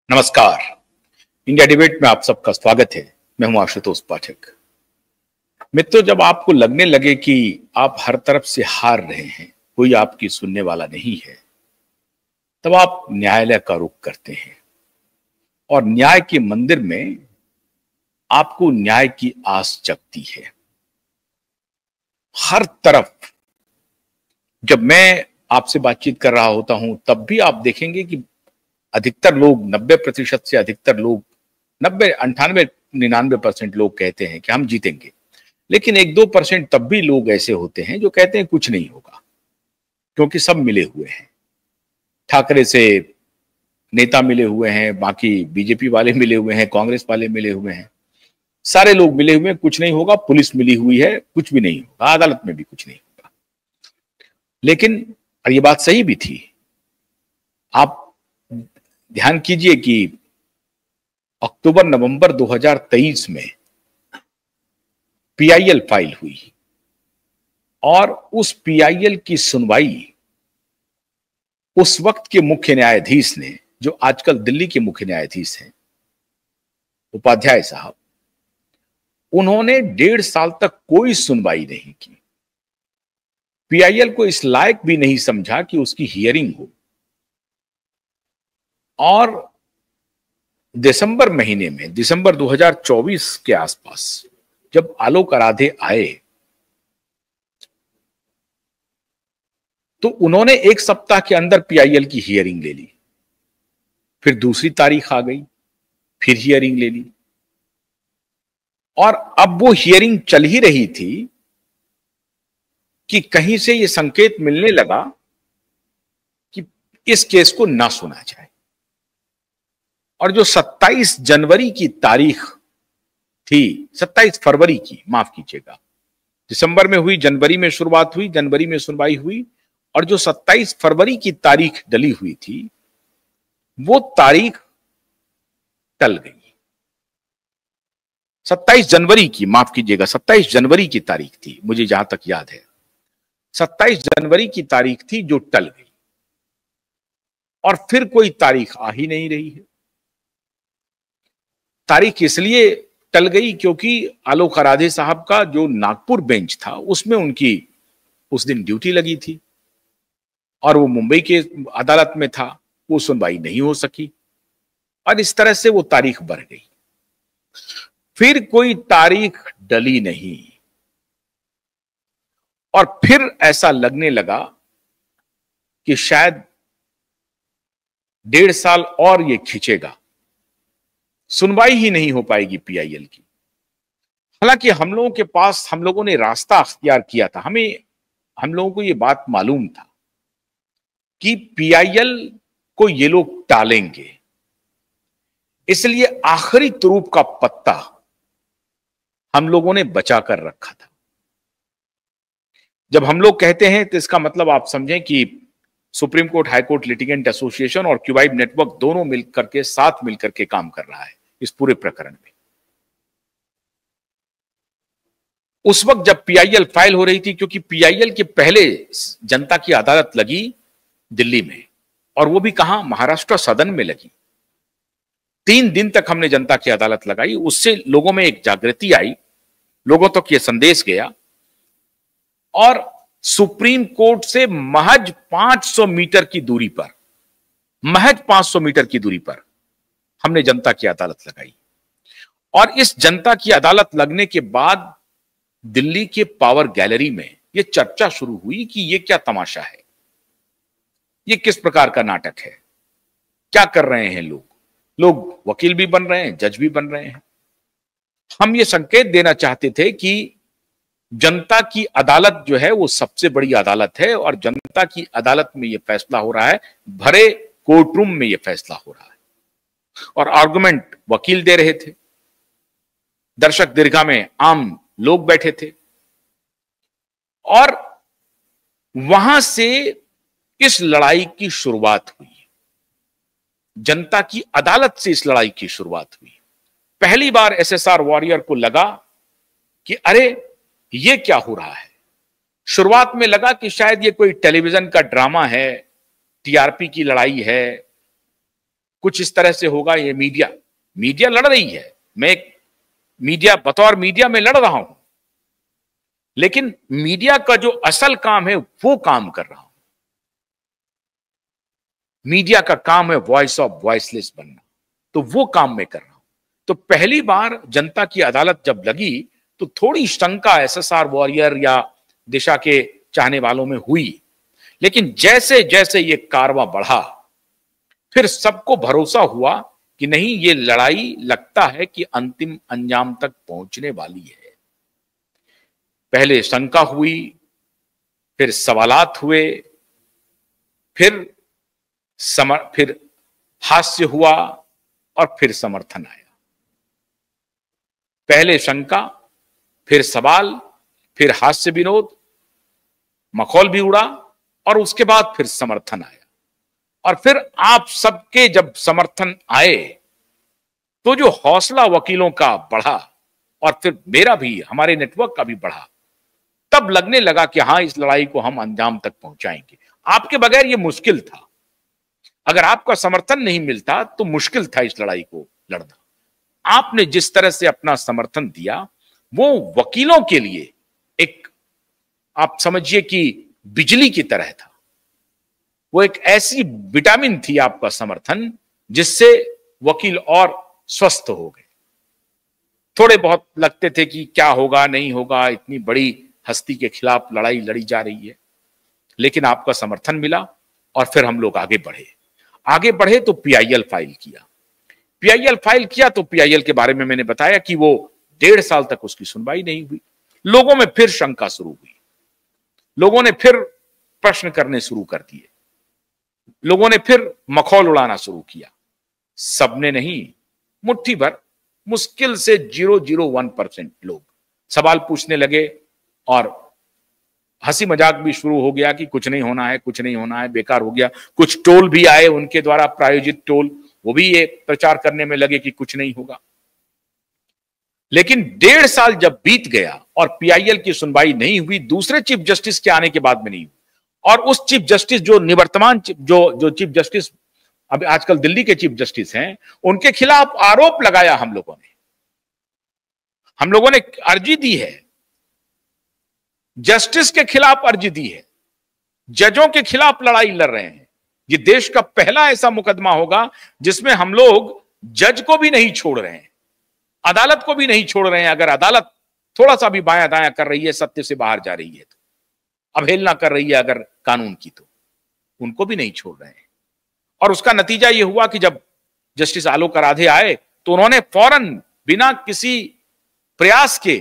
नमस्कार। India debate में आप सबका स्वागत है। मैं हूं आशुतोष पाठक। मित्रों, जब आपको लगने लगे कि आप हर तरफ से हार रहे हैं, कोई आपकी सुनने वाला नहीं है, तब आप न्यायालय का रुख करते हैं और न्याय के मंदिर में आपको न्याय की आस जगती है। हर तरफ जब मैं आपसे बातचीत कर रहा होता हूं, तब भी आप देखेंगे कि अधिकतर लोग 90% से अधिकतर लोग 90, 98, 99% लोग कहते हैं कि हम जीतेंगे। लेकिन 1-2% तब भी लोग ऐसे होते हैं जो कहते हैं कुछ नहीं होगा, क्योंकि सब मिले हुए हैं। ठाकरे से नेता मिले हुए हैं, बाकी बीजेपी वाले मिले हुए हैं, कांग्रेस वाले मिले हुए हैं, सारे लोग मिले हुए हैं, कुछ नहीं होगा। पुलिस मिली हुई है, कुछ भी नहीं होगा। अदालत में भी कुछ नहीं होगा। लेकिन और ये बात सही भी थी। आप ध्यान कीजिए कि अक्टूबर-नवंबर 2023 में पीआईएल फाइल हुई और उस पीआईएल की सुनवाई उस वक्त के मुख्य न्यायाधीश ने, जो आजकल दिल्ली के मुख्य न्यायाधीश हैं, उपाध्याय साहब, उन्होंने 1.5 साल तक कोई सुनवाई नहीं की। पीआईएल को इस लायक भी नहीं समझा कि उसकी हियरिंग हो। और दिसंबर महीने में, दिसंबर 2024 के आसपास, जब आलोक आराधे आए तो उन्होंने 1 सप्ताह के अंदर पीआईएल की हियरिंग ले ली। फिर दूसरी तारीख आ गई, फिर हियरिंग ले ली। और अब वो हियरिंग चल ही रही थी कि कहीं से ये संकेत मिलने लगा कि इस केस को ना सुना जाए। और जो 27 जनवरी की तारीख थी, 27 फरवरी की, माफ कीजिएगा, दिसंबर में हुई, जनवरी में शुरुआत हुई, जनवरी में सुनवाई हुई, और जो 27 फरवरी की तारीख डली हुई थी, वो तारीख टल गई। 27 जनवरी की, माफ कीजिएगा, 27 जनवरी की तारीख थी, मुझे जहां तक याद है 27 जनवरी की तारीख थी जो टल गई। और फिर कोई तारीख आ ही नहीं रही है। तारीख इसलिए टल गई क्योंकि आलोक आराधे साहब का जो नागपुर बेंच था, उसमें उनकी उस दिन ड्यूटी लगी थी और वो मुंबई के अदालत में था। वो सुनवाई नहीं हो सकी और इस तरह से वो तारीख बढ़ गई। फिर कोई तारीख डली नहीं और फिर ऐसा लगने लगा कि शायद 1.5 साल और ये खींचेगा, सुनवाई ही नहीं हो पाएगी पीआईएल की। हालांकि हम लोगों के पास, हम लोगों ने रास्ता अख्तियार किया था। हम लोगों को ये बात मालूम था कि पीआईएल को ये लोग टालेंगे, इसलिए आखिरी तुरूप का पत्ता हम लोगों ने बचा कर रखा था। जब हम लोग कहते हैं तो इसका मतलब आप समझें कि supreme court, high court litigant association और क्यूबाइब नेटवर्क दोनों मिलकर के, साथ मिलकर के काम कर रहा है इस पूरे प्रकरण में। उस वक्त जब पीआईएल फाइल हो रही थी, क्योंकि पीआईएल के पहले जनता की अदालत लगी दिल्ली में, और वो भी कहां, महाराष्ट्र सदन में लगी। 3 दिन तक हमने जनता की अदालत लगाई। उससे लोगों में एक जागृति आई, लोगों तक ये संदेश गया और सुप्रीम कोर्ट से महज 500 मीटर की दूरी पर, महज 500 मीटर की दूरी पर हमने जनता की अदालत लगाई। और इस जनता की अदालत लगने के बाद दिल्ली के पावर गैलरी में यह चर्चा शुरू हुई कि यह क्या तमाशा है, यह किस प्रकार का नाटक है, क्या कर रहे हैं लोग वकील भी बन रहे हैं, जज भी बन रहे हैं। हम ये संकेत देना चाहते थे कि जनता की अदालत जो है वो सबसे बड़ी अदालत है और जनता की अदालत में यह फैसला हो रहा है, भरे कोर्ट रूम में यह फैसला हो रहा है। और आर्गुमेंट वकील दे रहे थे, दर्शक दीर्घा में आम लोग बैठे थे, और वहां से इस लड़ाई की शुरुआत हुई। जनता की अदालत से इस लड़ाई की शुरुआत हुई। पहली बार एसएसआर वॉरियर को लगा कि अरे ये क्या हो रहा है। शुरुआत में लगा कि शायद ये कोई टेलीविजन का ड्रामा है, टीआरपी की लड़ाई है, कुछ इस तरह से होगा। ये मीडिया मीडिया लड़ रही है, मैं एक मीडिया बतौर मीडिया में लड़ रहा हूं, लेकिन मीडिया का जो असल काम है वो काम कर रहा हूं। मीडिया का काम है वॉइस ऑफ वॉइसलेस बनना, तो वो काम मैं कर रहा हूं। तो पहली बार जनता की अदालत जब लगी तो थोड़ी शंका एसएसआर वॉरियर या दिशा के चाहने वालों में हुई, लेकिन जैसे जैसे ये कारवां बढ़ा फिर सबको भरोसा हुआ कि नहीं, ये लड़ाई लगता है कि अंतिम अंजाम तक पहुंचने वाली है। पहले शंका हुई, फिर सवालात हुए, फिर हास्य हुआ और फिर समर्थन आया। पहले शंका, फिर सवाल, फिर हास्य विनोद, मखौल भी उड़ा और उसके बाद फिर समर्थन आया। और फिर आप सबके जब समर्थन आए तो जो हौसला वकीलों का बढ़ा और फिर मेरा भी, हमारे नेटवर्क का भी बढ़ा, तब लगने लगा कि हां, इस लड़ाई को हम अंजाम तक पहुंचाएंगे। आपके बगैर यह मुश्किल था, अगर आपका समर्थन नहीं मिलता तो मुश्किल था इस लड़ाई को लड़ना। आपने जिस तरह से अपना समर्थन दिया वो वकीलों के लिए एक, आप समझिए कि बिजली की तरह था। वो एक ऐसी विटामिन थी आपका समर्थन, जिससे वकील और स्वस्थ हो गए। थोड़े बहुत लगते थे कि क्या होगा नहीं होगा, इतनी बड़ी हस्ती के खिलाफ लड़ाई लड़ी जा रही है, लेकिन आपका समर्थन मिला और फिर हम लोग आगे बढ़े तो पीआईएल फाइल किया तो पीआईएल के बारे में मैंने बताया कि वो 1.5 साल तक उसकी सुनवाई नहीं हुई। लोगों में फिर शंका शुरू हुई, लोगों ने फिर प्रश्न करने शुरू कर दिए, लोगों ने फिर मखौल उड़ाना शुरू किया। सबने नहीं, मुट्ठी भर, मुश्किल से 0.01% लोग सवाल पूछने लगे और हंसी मजाक भी शुरू हो गया कि कुछ नहीं होना है, कुछ नहीं होना है, बेकार हो गया। कुछ टोल भी आए, उनके द्वारा प्रायोजित टोल, वो भी ये प्रचार करने में लगे कि कुछ नहीं होगा। लेकिन 1.5 साल जब बीत गया और पीआईएल की सुनवाई नहीं हुई, दूसरे चीफ जस्टिस के आने के बाद में नहीं हुई, और उस चीफ जस्टिस जो निवर्तमान जो चीफ जस्टिस अभी आजकल दिल्ली के चीफ जस्टिस हैं, उनके खिलाफ आरोप लगाया हम लोगों ने अर्जी दी है, जस्टिस के खिलाफ अर्जी दी है, जजों के खिलाफ लड़ाई लड़ रहे हैं। ये देश का पहला ऐसा मुकदमा होगा जिसमें हम लोग जज को भी नहीं छोड़ रहे हैं, अदालत को भी नहीं छोड़ रहे हैं। अगर अदालत थोड़ा सा भी बायां दायां कर रही है, सत्य से बाहर जा रही है, तो अवहेलना कर रही है अगर कानून की, तो उनको भी नहीं छोड़ रहे हैं। और उसका नतीजा यह हुआ कि जब जस्टिस आलोक आराधे आए तो उन्होंने फौरन बिना किसी प्रयास के